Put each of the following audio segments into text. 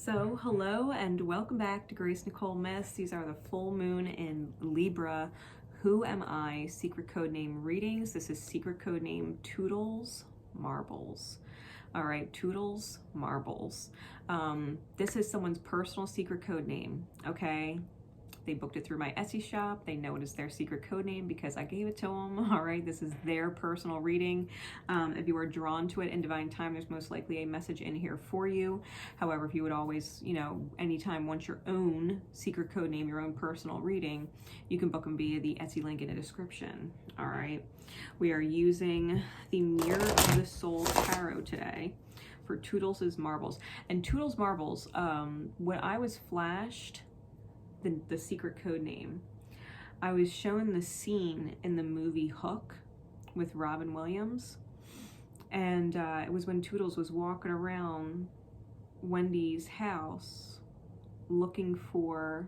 So hello and welcome back to Nicole Myths. These are the full moon in Libra. Who am I? Secret code name readings. This is secret code name Toodles Marbles. All right, Toodles Marbles. This is someone's personal secret code name, okay? They booked it through my Etsy shop. They know it is their secret code name because I gave it to them. All right, this is their personal reading. If you are drawn to it in divine time, there's most likely a message in here for you. However, if you would always, anytime want your own secret code name, your own personal reading, you can book them via the Etsy link in the description. All right, we are using the Mirror of the Soul Tarot today for Toodles' Marbles. And Toodles Marbles, when I was flashed the secret code name, I was shown the scene in the movie Hook with Robin Williams, and it was when Toodles was walking around Wendy's house looking for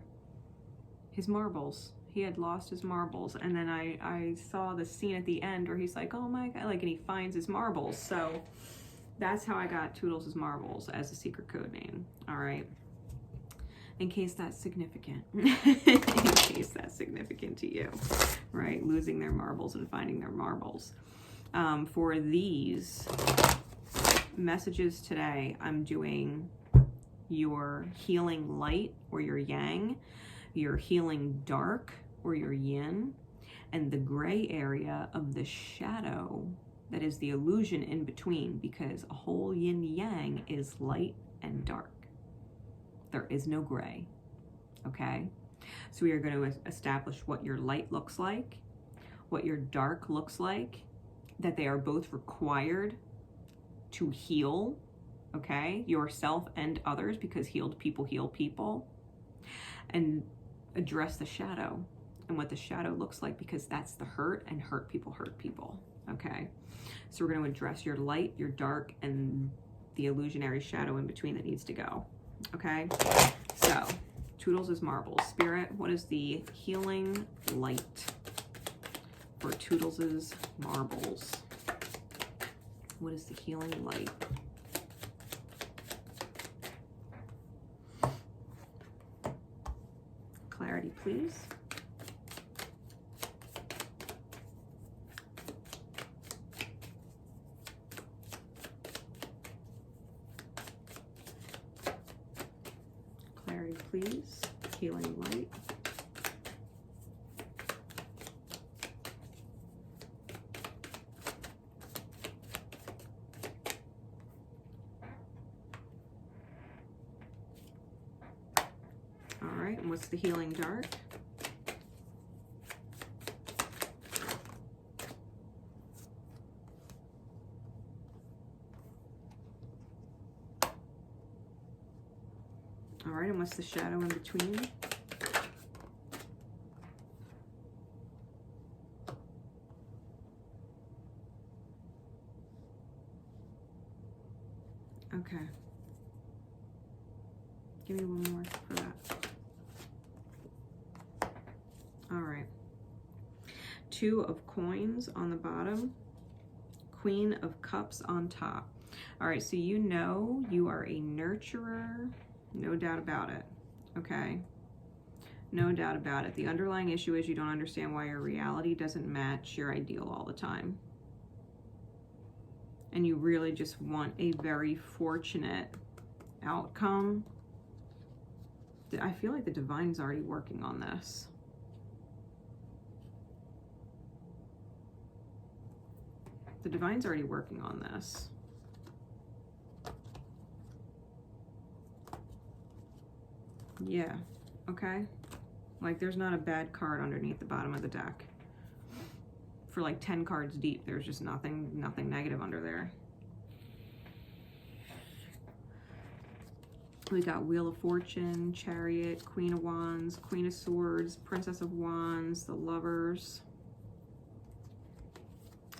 his marbles. He had lost his marbles, and then I saw the scene at the end where he's like, oh my god, and he finds his marbles. So that's how I got Toodles' Marbles as a secret code name. All right, in case that's significant. In case that's significant to you, right? Losing their marbles and finding their marbles. For these messages today, I'm doing your healing light or your yang, your healing dark or your yin, and the gray area of the shadow that is the illusion in between, because a whole yin yang is light and dark. There is no gray, okay? So we are going to establish what your light looks like, what your dark looks like, that they are both required to heal, okay? Yourself and others, because healed people heal people. And address the shadow and what the shadow looks like, because that's the hurt, and hurt people, okay? So we're going to address your light, your dark, and the illusionary shadow in between that needs to go. Okay, so Toodles' Marbles. Spirit, what is the healing light for Toodles' Marbles? What is the healing light? Clarity, please. Please, healing light. All right, and what's the healing dark? All right, and what's the shadow in between? Okay. Give me one more for that. All right. Two of coins on the bottom. Queen of cups on top. All right, so you know you are a nurturer. No doubt about it, okay? No doubt about it. The underlying issue is you don't understand why your reality doesn't match your ideal all the time. And you really just want a very fortunate outcome. I feel like the divine's already working on this. The divine's already working on this. Yeah, okay? Like, there's not a bad card underneath the bottom of the deck. For like 10 cards deep, there's just nothing negative under there. We got Wheel of Fortune, Chariot, Queen of Wands, Queen of Swords, Princess of Wands, the Lovers,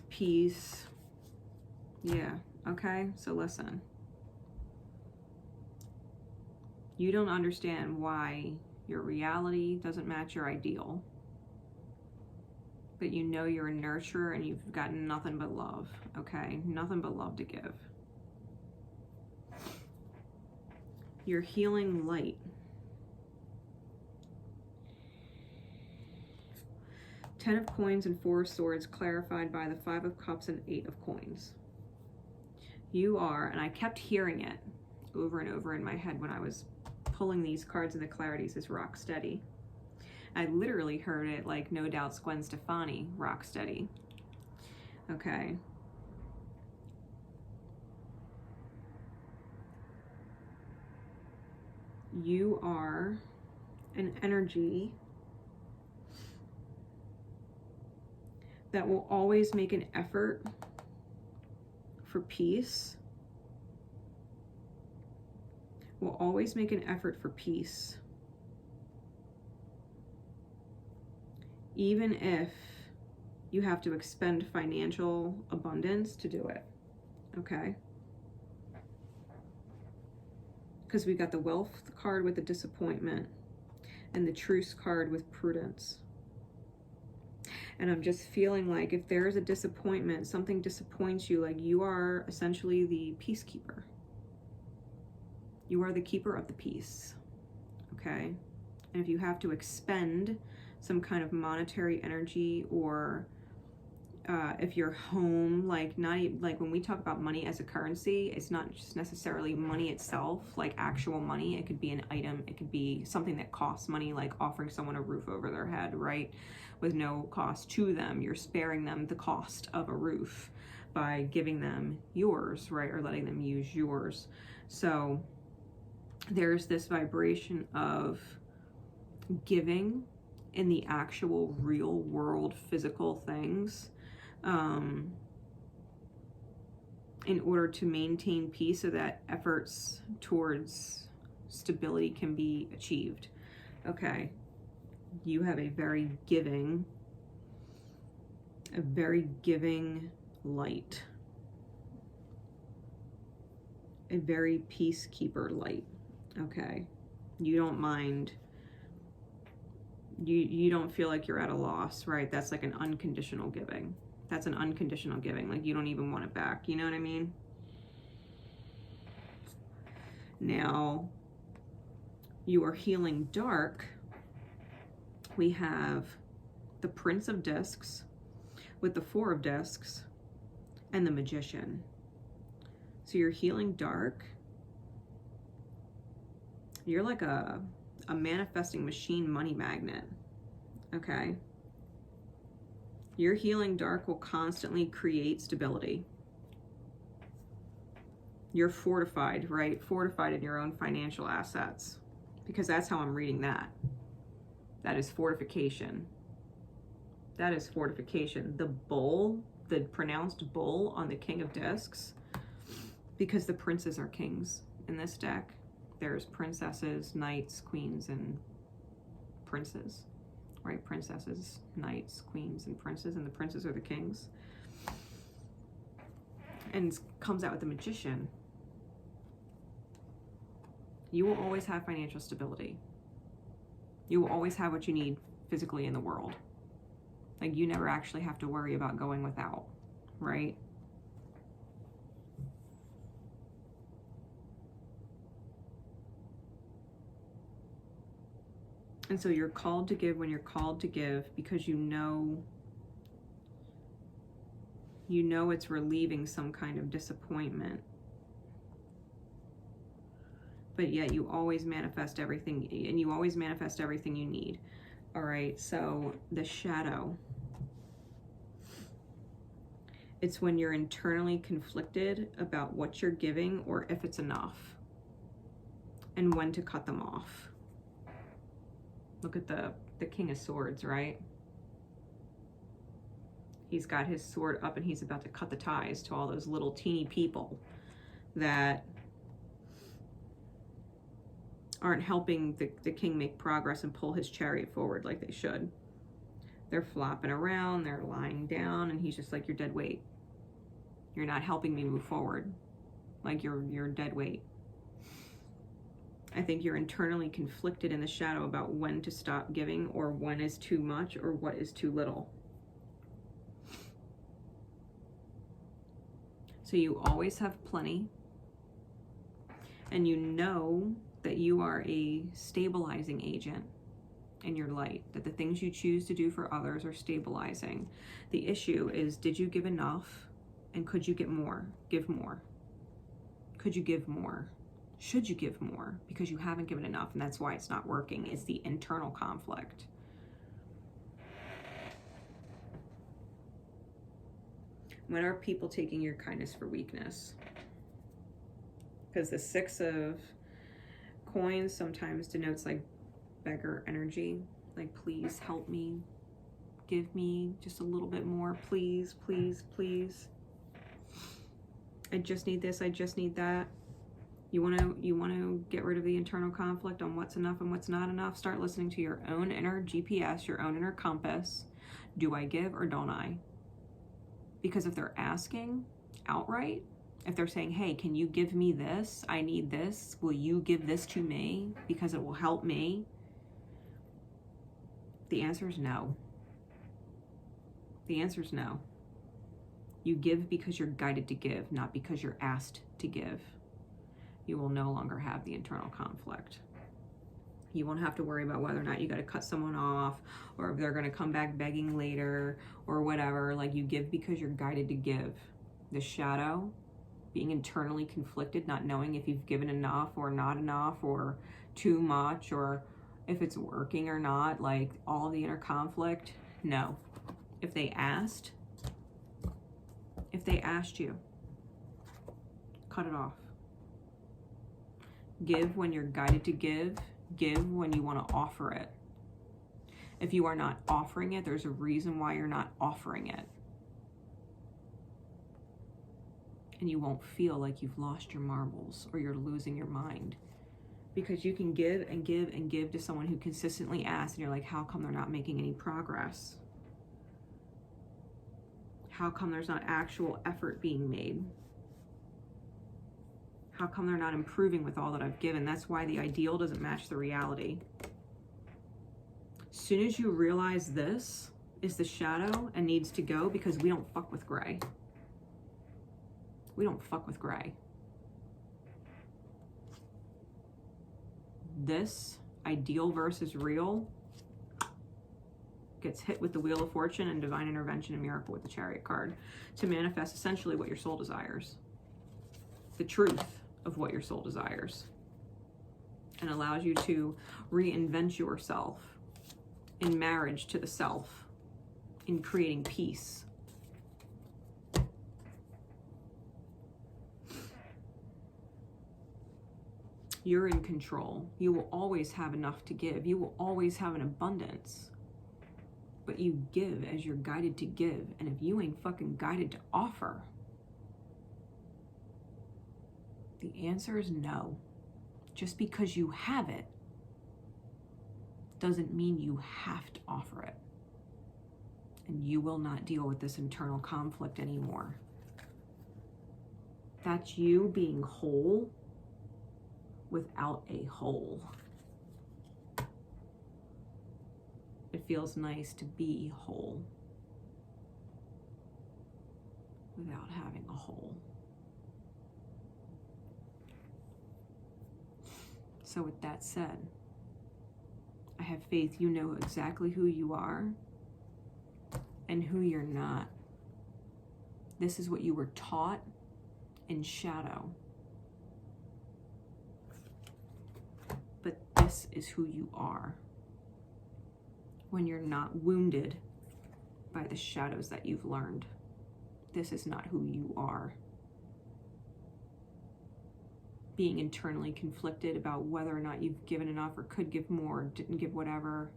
Peace. Yeah, okay? So listen. You don't understand why your reality doesn't match your ideal, but you know you're a nurturer and you've got nothing but love, okay? Nothing but love to give. You're healing light. Ten of coins and four of swords clarified by the 5 of cups and 8 of coins. You are, and I kept hearing it over and over in my head when I was pulling these cards in the clarities, is rock steady. I literally heard it like No Doubt's Gwen Stefani, rock steady. Okay. You are an energy that will always make an effort for peace. Will always make an effort for peace. Even if you have to expend financial abundance to do it. Okay? Because we got the wealth card with the disappointment and the truce card with prudence. And I'm just feeling like if there is a disappointment, something disappoints you, like you are essentially the peacekeeper. You are the keeper of the peace. Okay? And if you have to expend some kind of monetary energy, or if you're home, like not even, like when we talk about money as a currency, it's not just necessarily money itself, like actual money. It could be an item, it could be something that costs money, like offering someone a roof over their head, right? With no cost to them. You're sparing them the cost of a roof by giving them yours, right? Or letting them use yours. So there's this vibration of giving in the actual real world physical things, in order to maintain peace, so that efforts towards stability can be achieved. Okay, you have a very giving light, a very peacekeeper light. Okay, you don't mind. You don't feel like you're at a loss, right? That's like an unconditional giving. That's an unconditional giving. Like you don't even want it back. You know what I mean? Now, you are healing dark. We have the Prince of Discs with the Four of Discs and the Magician. So you're healing dark. You're like a manifesting machine money magnet. Okay? Your healing dark will constantly create stability. You're fortified, right? Fortified in your own financial assets. Because that's how I'm reading that. That is fortification. That is fortification. The bull, the pronounced bull on the King of Discs, because the princes are kings in this deck. There's princesses, knights, queens, and princes, right? Princesses, knights, queens, and princes, and the princes are the kings. And it comes out with the Magician. You will always have financial stability. You will always have what you need physically in the world. Like you never actually have to worry about going without, right? And so you're called to give when you're called to give, because you know it's relieving some kind of disappointment. But yet you always manifest everything, and you always manifest everything you need. All right, so the shadow. It's when you're internally conflicted about what you're giving or if it's enough, and when to cut them off. Look at the King of Swords, right? He's got his sword up and he's about to cut the ties to all those little teeny people that aren't helping the king make progress and pull his chariot forward like they should. They're flopping around, they're lying down, and he's just like, you're dead weight. You're not helping me move forward. Like you're dead weight. I think you're internally conflicted in the shadow about when to stop giving, or when is too much, or what is too little. So you always have plenty, and you know that you are a stabilizing agent in your light, that the things you choose to do for others are stabilizing. The issue is, did you give enough? And could you get more? Give more. Could you give more? Should you give more? Because you haven't given enough, and that's why it's not working. It's the internal conflict. When are people taking your kindness for weakness? Because the 6 of Coins sometimes denotes like beggar energy, like please help me, give me just a little bit more, please, please, please. I just need this, I just need that. You want to get rid of the internal conflict on what's enough and what's not enough. Start listening to your own inner GPS, your own inner compass. Do I give or don't I? Because if they're asking outright, if they're saying, hey, can you give me this? I need this. Will you give this to me because it will help me? The answer is no. The answer is no. You give because you're guided to give, not because you're asked to give. You will no longer have the internal conflict. You won't have to worry about whether or not you got to cut someone off, or if they're going to come back begging later or whatever. Like, you give because you're guided to give. The shadow, being internally conflicted, not knowing if you've given enough or not enough or too much, or if it's working or not, like all the inner conflict. No. If they asked you, cut it off. Give when you're guided to give. Give when you want to offer it. If you are not offering it, there's a reason why you're not offering it. And you won't feel like you've lost your marbles or you're losing your mind. Because you can give and give and give to someone who consistently asks, and you're like, how come they're not making any progress? How come there's not actual effort being made? How come they're not improving with all that I've given? That's why the ideal doesn't match the reality. As soon as you realize this is the shadow and needs to go, because we don't fuck with gray. We don't fuck with gray. This ideal versus real gets hit with the Wheel of Fortune and Divine Intervention and Miracle with the Chariot card to manifest essentially what your soul desires. The truth of what your soul desires. And allows you to reinvent yourself in marriage to the self, in creating peace. You're in control. You will always have enough to give. You will always have an abundance. But you give as you're guided to give. And if you ain't fucking guided to offer, the answer is no. Just because you have it doesn't mean you have to offer it. And you will not deal with this internal conflict anymore. That's you being whole without a hole. It feels nice to be whole without having a hole. So with that said, I have faith you know exactly who you are and who you're not. This is what you were taught in shadow. But this is who you are when you're not wounded by the shadows that you've learned. This is not who you are. Being internally conflicted about whether or not you've given enough or could give more, or didn't give whatever,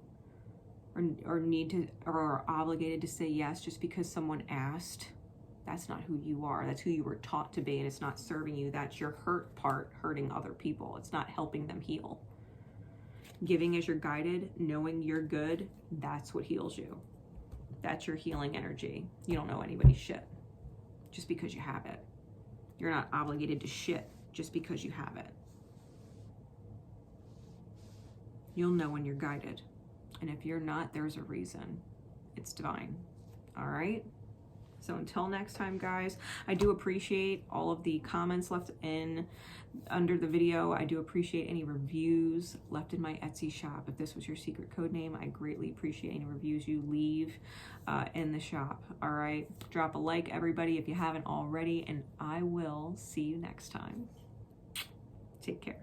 or need to, or are obligated to say yes just because someone asked. That's not who you are. That's who you were taught to be, and it's not serving you. That's your hurt part, hurting other people. It's not helping them heal. Giving as you're guided, knowing you're good, that's what heals you. That's your healing energy. You don't know anybody's shit just because you have it. You're not obligated to shit just because you have it. You'll know when you're guided. And if you're not, there's a reason. It's divine. All right? So until next time, guys, I do appreciate all of the comments left in under the video. I do appreciate any reviews left in my Etsy shop. If this was your secret code name, I greatly appreciate any reviews you leave in the shop. All right, drop a like, everybody, if you haven't already, and I will see you next time. Take care.